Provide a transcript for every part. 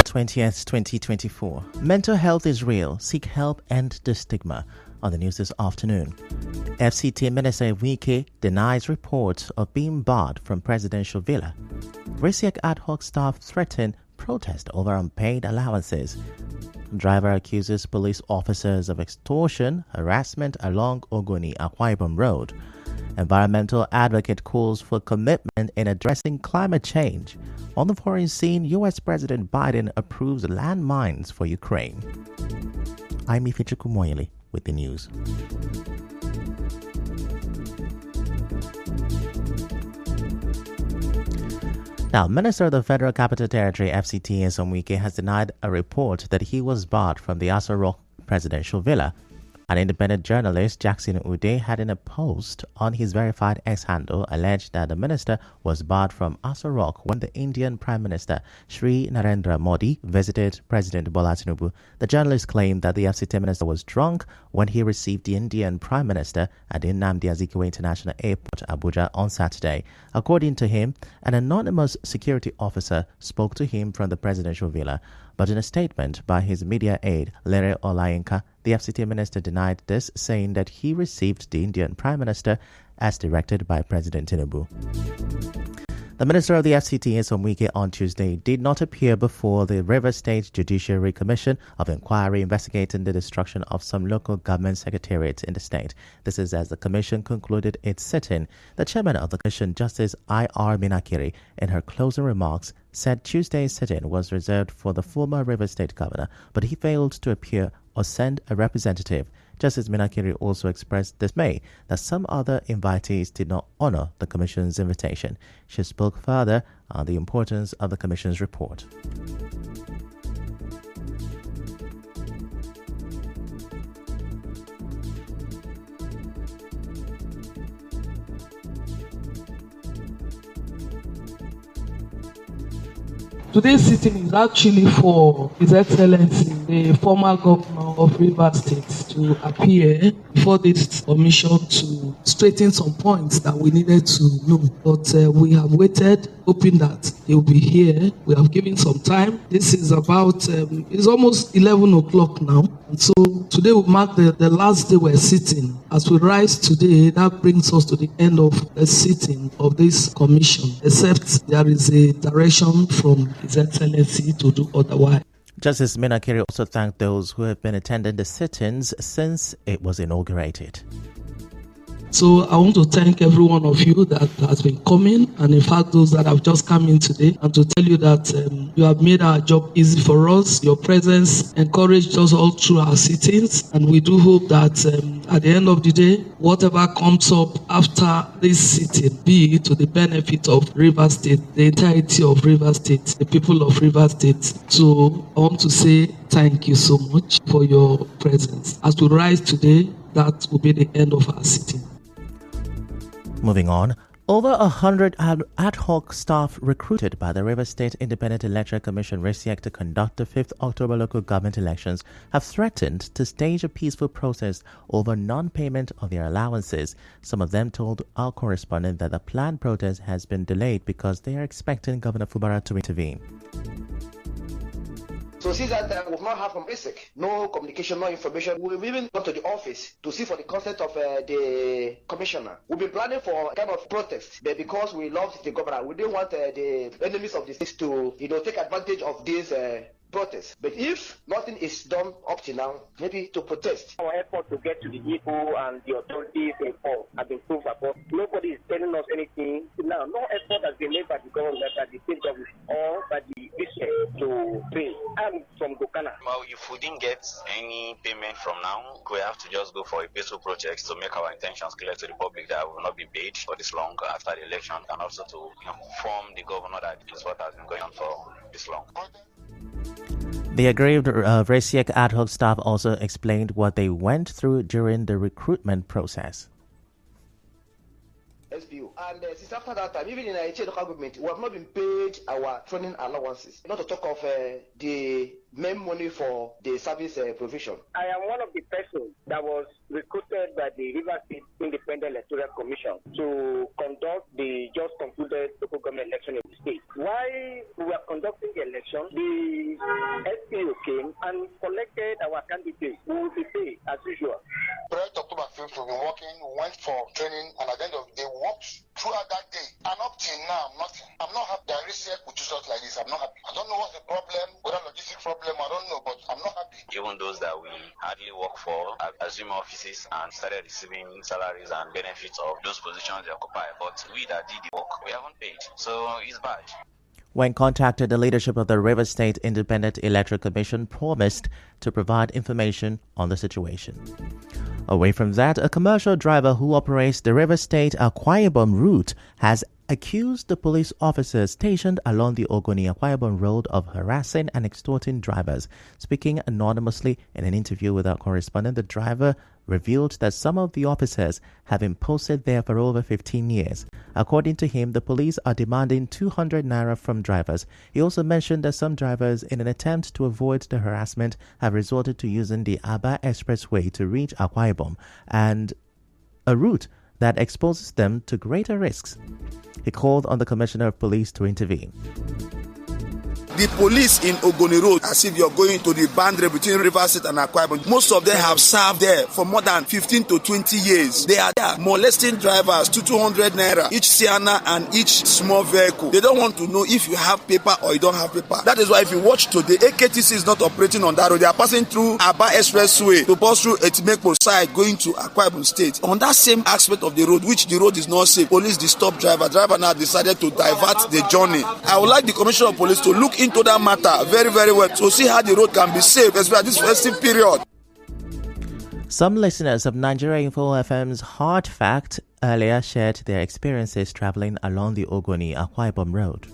20th, 2024. Mental health is real. Seek help, end the stigma. On the news this afternoon, FCT Minister Wike denies reports of being barred from presidential villa. RISIEC ad hoc staff threaten protest over unpaid allowances. Driver accuses police officers of extortion, harassment along Ogoni Akwa Ibom Road. Environmental advocate calls for commitment in addressing climate change. On the foreign scene, U.S. President Biden approves landmines for Ukraine. I'm Ifichuku Moyeli with the news. Now, Minister of the Federal Capital Territory, FCT, Nyesom Wike, has denied a report that he was barred from the Aso Rock presidential villa. An independent journalist, Jackson Ude, had in a post on his verified X handle alleged that the minister was barred from Aso Rock when the Indian Prime Minister Shri Narendra Modi visited President Bola Tinubu. The journalist claimed that the FCT minister was drunk when he received the Indian Prime Minister at the Nnamdi Azikiwe International Airport, Abuja, on Saturday. According to him, an anonymous security officer spoke to him from the presidential villa. But in a statement by his media aide, Lere Olayinka, the FCT minister denied this, saying that he received the Indian Prime Minister as directed by President Tinubu. The minister of the FCT, Nyesom Wike, on Tuesday did not appear before the Rivers State Judiciary Commission of Inquiry investigating the destruction of some local government secretariats in the state. This is as the commission concluded its sitting. The chairman of the commission, Justice I.R. Minakiri, in her closing remarks, said Tuesday's sitting was reserved for the former Rivers State governor, but he failed to appear or send a representative. Justice Minakiri also expressed dismay that some other invitees did not honor the Commission's invitation. She spoke further on the importance of the Commission's report. Today's sitting is actually for His Excellency, the former governor of Rivers State, to appear before this commission to straighten some points that we needed to know. But we have waited, hoping that he will be here. We have given some time. This is about, it's almost 11 o'clock now. And so today will mark the last day we're sitting. As we rise today, that brings us to the end of the sitting of this commission, except there is a direction from His Excellency to do otherwise. Justice Minakiri also thanked those who have been attending the sittings since it was inaugurated. So I want to thank every one of you that has been coming, and in fact those that have just come in today, and to tell you that you have made our job easy for us. Your presence encouraged us all through our sittings, and we do hope that at the end of the day, whatever comes up after this sitting be to the benefit of Rivers State, the entirety of Rivers State, the people of Rivers State. So I want to say thank you so much for your presence. As we rise today, that will be the end of our sitting. Moving on, over 100 ad hoc staff recruited by the Rivers State Independent Electoral Commission RISIEC to conduct the 5th October local government elections have threatened to stage a peaceful protest over non-payment of their allowances. Some of them told our correspondent that the planned protest has been delayed because they are expecting Governor Fubara to intervene. So since that time, we've not heard from RISIEC, no communication, no information. We've even gone to the office to see for the consent of the commissioner. We've been planning for a kind of protest, but because we love the governor, we didn't want the enemies of the state to, take advantage of this protest. But if nothing is done up to now, maybe to protest. Our effort to get to the people and the authorities involved have been proved about. Nobody is telling us anything. Now, no effort has been made by the government, by the state government, or by the bishop to pay. I'm from Gokana. Well, if we didn't get any payment from now, we have to just go for a peaceful protest to make our intentions clear to the public that we will not be paid for this long after the election, and also to inform the governor that this is what has been going on for this long. The aggrieved RISIEC ad hoc staff also explained what they went through during the recruitment process. SBO. And since after that time, even in Aichi local government, we have not been paid our training allowances. Not to talk of the main money for the service provision. I am one of the persons that was recruited by the Rivers State Independent Electoral Commission to conduct the just concluded local government election in the state. Why we are conducting conducting the election, the SPO came and collected our candidates who will be paid as usual. Prior to October 5th, we've been working, we went for training, and at the end of the day, we worked throughout that day. And up till now, nothing. I'm not happy. There is a stuff like this. I'm not happy. I don't know what's the problem, whether logistic problem, I don't know, but I'm not happy. Even those that we hardly work for have assumed offices and started receiving salaries and benefits of those positions they occupy. But we that did the work, we haven't paid. So it's bad. When contacted, the leadership of the Rivers State Independent Electoral Commission promised to provide information on the situation. Away from that, a commercial driver who operates the Rivers State Akwa Ibom route has accused the police officers stationed along the Ogoni Akwa Ibom road of harassing and extorting drivers. Speaking anonymously in an interview with our correspondent, the driver revealed that some of the officers have been posted there for over 15 years. According to him, the police are demanding 200 naira from drivers. He also mentioned that some drivers, in an attempt to avoid the harassment, have resorted to using the Aba Expressway to reach Akwa Ibom, and a route that exposes them to greater risks. He called on the Commissioner of Police to intervene. The police in Ogoni Road, as if you're going to the boundary between Rivers State and Akwa Ibom, most of them have served there for more than 15 to 20 years. They are there molesting drivers to 200 naira, each Sienna and each small vehicle. They don't want to know if you have paper or you don't have paper. That is why if you watch today, AKTC is not operating on that road. They are passing through Aba Expressway to pass through Etimekpo side going to Akwa Ibom State. On that same aspect of the road, which the road is not safe, police disturb driver. Driver now decided to divert the journey. I would like the Commissioner of Police to look into that matter very, very well to see how the road can be safe, especially at this festive period. Some listeners of Nigeria Info FM's Hard Fact earlier shared their experiences traveling along the Ogoni Akwa Ibom road.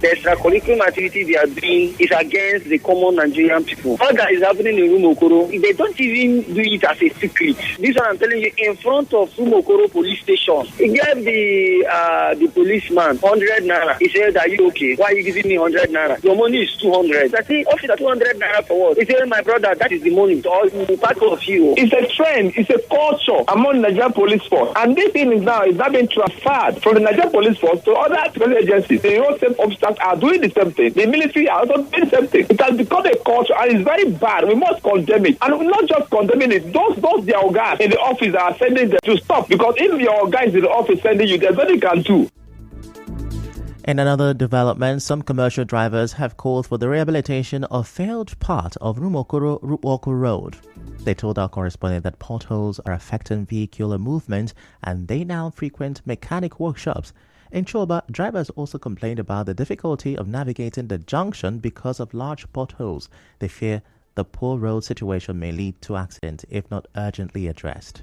The extracurricular activity they are doing is against the common Nigerian people. All that is happening in Rumokoro, they don't even do it as a secret. This one I'm telling you, in front of Rumokoro police station, he gave the policeman 100 naira. He said, "Are you okay? Why are you giving me 100 naira? Your money is 200. I say, "Officer, 200 naira for what?" He said, "My brother, that is the money. So all part of you." It's a trend, it's a culture among Nigerian police force. And this thing is now being transferred from the Nigerian police force to other security agencies. The whole same officers are doing the same thing. The military are also doing the same thing. It has become a culture and it's very bad. We must condemn it. And we're not just condemning it. Those their guys in the office are sending them to stop. Because if your guys in the office sending you, there's nothing you can do. In another development, some commercial drivers have called for the rehabilitation of failed part of Rumokoro Road. They told our correspondent that potholes are affecting vehicular movement and they now frequent mechanic workshops. In Choba, drivers also complained about the difficulty of navigating the junction because of large potholes. They fear the poor road situation may lead to accidents if not urgently addressed.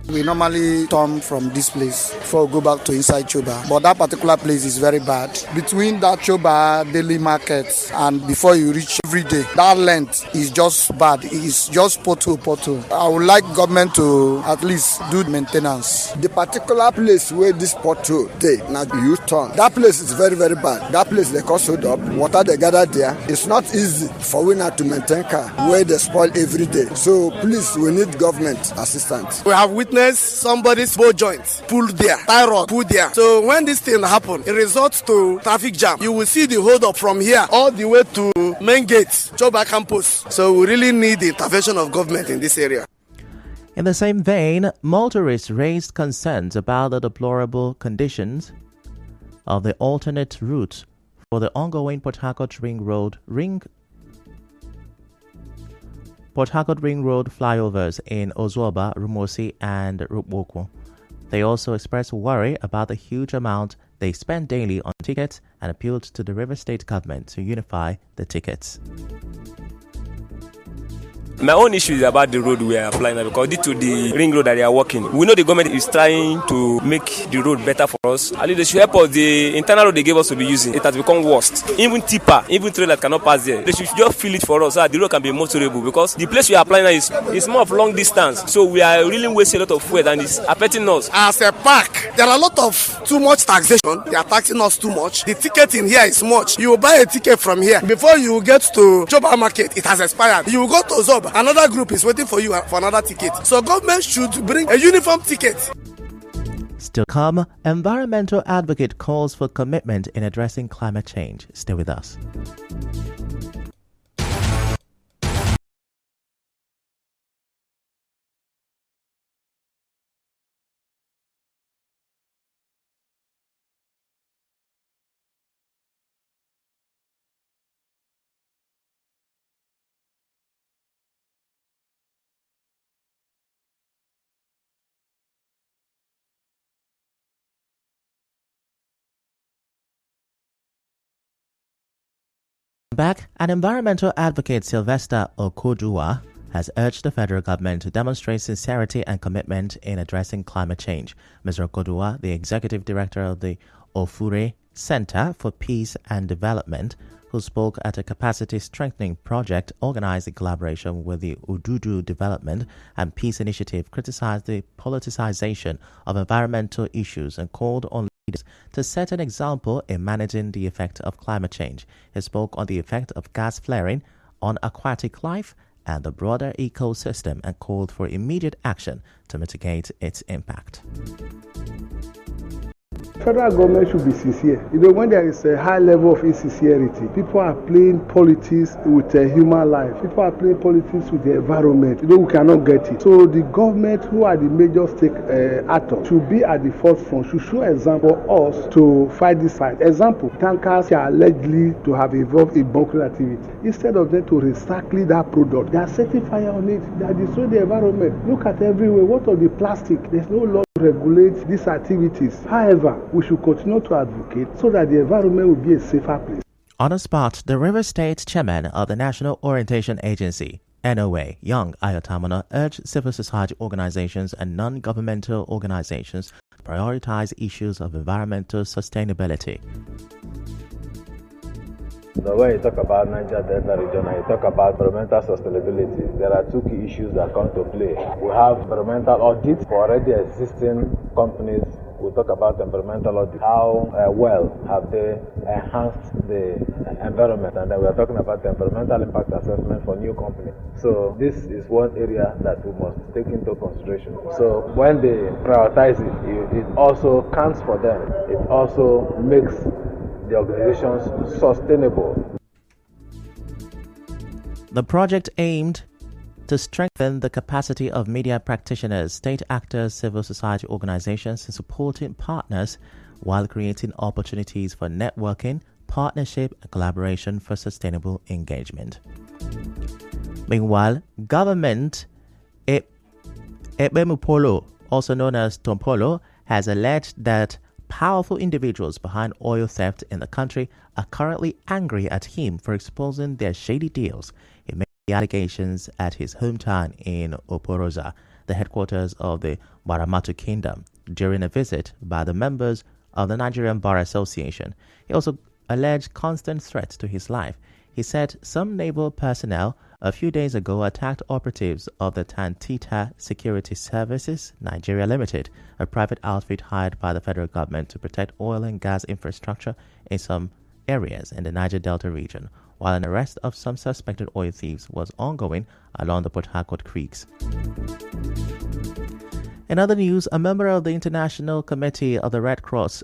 We normally turn from this place before we go back to inside Choba. But that particular place is very bad. Between that Choba daily market and before you reach every day, that length is just bad. It's just pothole. I would like government to at least do maintenance. The particular place where this pothole dey, now you turn. That place is very, very bad. That place they cause hold up. Water they gather there. It's not easy for we not to maintain car where they spoil every day. So please, we need government assistance. We have witnessed somebody's boat joints pulled there, tie rod pulled there. So when this thing happens, it results to traffic jam. You will see the hold up from here all the way to main gate, Choba campus. So we really need the intervention of government in this area. In the same vein, motorists raised concerns about the deplorable conditions of the alternate route for the ongoing Port Harcourt Ring Road flyovers in Ozuoba, Rumosi, and Rupwoko. They also expressed worry about the huge amount they spend daily on tickets and appealed to the Rivers State government to unify the tickets. My own issue is about the road we are applying now, because due to the ring road that they are working, we know the government is trying to make the road better for us. At least they should help us. The internal road they gave us to be using, it has become worse. Even tipper, even train that cannot pass there, they should just fill it for us so that the road can be motorable, because the place we are applying now is more of long distance. So we are really wasting a lot of fuel and it's affecting us. As a park, there are a lot of too much taxation. They are taxing us too much. The ticket in here is much. You buy a ticket from here. Before you get to Choba Market, it has expired. You go to Zoba. Another group is waiting for you for another ticket. So government should bring a uniform ticket. Still come, environmental advocate calls for commitment in addressing climate change. Stay with us. Back, an environmental advocate, Sylvester Okoduwa, has urged the federal government to demonstrate sincerity and commitment in addressing climate change. Mr. Okoduwa, the executive director of the Ofure Center for Peace and Development, who spoke at a capacity strengthening project organized in collaboration with the Ududu Development and Peace Initiative, criticized the politicization of environmental issues and called on leaders to set an example in managing the effect of climate change. He spoke on the effect of gas flaring on aquatic life and the broader ecosystem and called for immediate action to mitigate its impact. Federal government should be sincere. When there is a high level of insincerity, people are playing politics with a human life. People are playing politics with the environment. We cannot get it. So the government, who are the major actors, should be at the forefront, should show example for us to fight this fight. Example, tankers are allegedly to have involved in bunkering activity. Instead of them to recycle that product, they are setting fire on it. They are destroying the environment. Look at everywhere. What of the plastic? There's no law to regulate these activities. However, we should continue to advocate so that the environment will be a safer place. On the spot, the River State chairman of the National Orientation Agency, NOA, Young Ayotamona, urged civil society organizations and non-governmental organizations to prioritize issues of environmental sustainability. The way you talk about Niger Delta region and you talk about environmental sustainability, there are two key issues that come to play. We have environmental audit for already existing companies. We talk about environmental audit. How well have they enhanced the environment? And then we are talking about the environmental impact assessment for new companies. So this is one area that we must take into consideration. So when they prioritize it, it also counts for them. It also makes the organizations sustainable. The project aimed to strengthen the capacity of media practitioners, state actors, civil society organizations, and supporting partners while creating opportunities for networking, partnership, and collaboration for sustainable engagement. Meanwhile, government Ebemupolo, also known as Tompolo, has alleged that powerful individuals behind oil theft in the country are currently angry at him for exposing their shady deals. He made the allegations at his hometown in Oporoza, the headquarters of the Baramatu Kingdom, during a visit by the members of the Nigerian Bar Association. He also alleged constant threats to his life. He said some naval personnel a few days ago attacked operatives of the Tantita Security Services Nigeria Limited, a private outfit hired by the federal government to protect oil and gas infrastructure in some areas in the Niger Delta region, while an arrest of some suspected oil thieves was ongoing along the Port Harcourt creeks. In other news, a member of the International Committee of the Red Cross,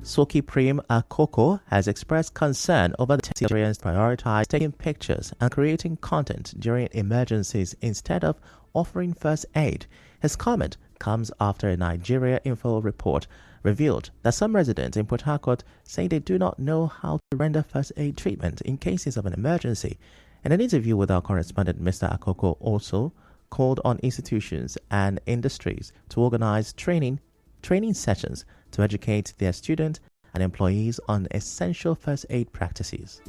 Soki Prim Akoko, has expressed concern over the Nigerians prioritize taking pictures and creating content during emergencies instead of offering first aid. His comment comes after a Nigeria Info report revealed that some residents in Port Harcourt say they do not know how to render first aid treatment in cases of an emergency. In an interview with our correspondent, Mr. Akoko also called on institutions and industries to organize training sessions to educate their students and employees on essential first aid practices.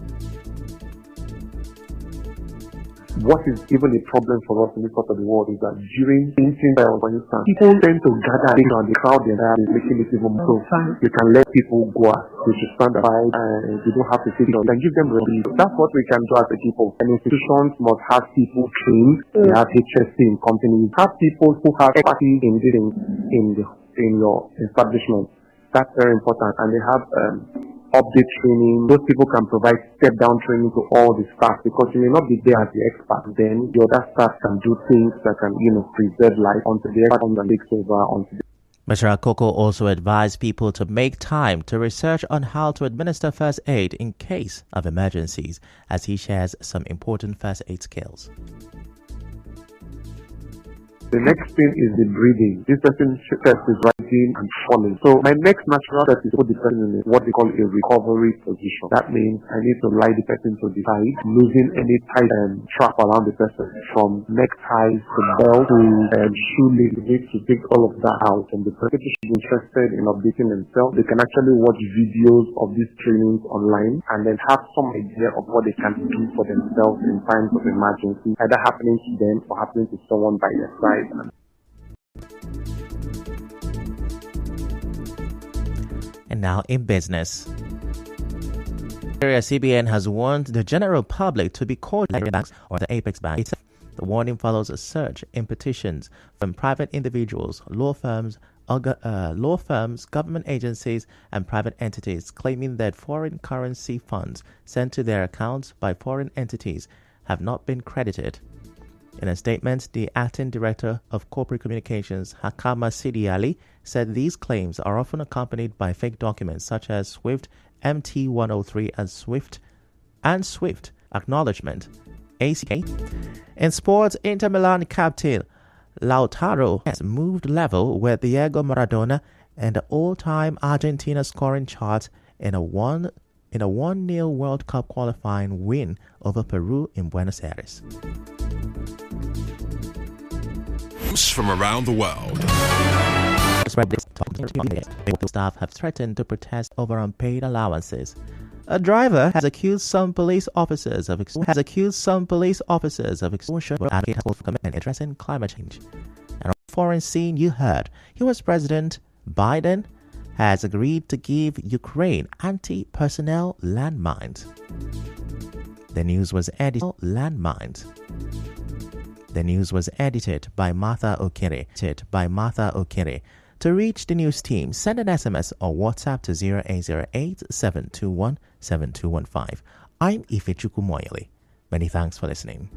What is even a problem for us in this part of the world is that during painting trials, for instance, people tend to gather around the crowd and making it even more. So you can let people go out, they should stand aside, and you don't have to sit down. You can give them relief. That's what we can do as a people. And institutions must have people trained. They have HSC in companies. Have people who have expertise in dealing in your establishment. That's very important. And they have update training. Those people can provide step-down training to all the staff, because you may not be there as the expert. Then the other staff can do things that can, preserve life until the expert comes and takes over. Mr. Akoko also advised people to make time to research on how to administer first aid in case of emergencies, as he shares some important first aid skills. The next thing is the breathing. This person first is rising and falling. So my next natural step is to put the person in what they call a recovery position. That means I need to lie the person to the side, losing any tight strap around the person, from neckties to belt to shoelace. You need to take all of that out. And the person should be interested in updating themselves. They can actually watch videos of these trainings online and then have some idea of what they can do for themselves in times of emergency, either happening to them or happening to someone by their side. And now in business. CBN has warned the general public to be cautious of banks or the Apex Bank. The warning follows a surge in petitions from private individuals, law firms, government agencies, and private entities claiming that foreign currency funds sent to their accounts by foreign entities have not been credited. In a statement, the acting director of corporate communications, Hakama Sidi Ali, said these claims are often accompanied by fake documents such as SWIFT MT103 and SWIFT acknowledgement ACK. In sports, Inter Milan captain Lautaro has moved level with Diego Maradona and the all-time Argentina scoring chart in a 1-0 World Cup qualifying win over Peru in Buenos Aires. From around the world. Staff have threatened to protest over unpaid allowances. A driver has accused some police officers of extortion and addressing climate change. And on the foreign scene, you heard U.S. President Biden has agreed to give Ukraine anti-personnel landmines. The news was edited by Martha Okere. To reach the news team, send an SMS or WhatsApp to 0808-721-7215. I'm Ifechukwu Moyele. Many thanks for listening.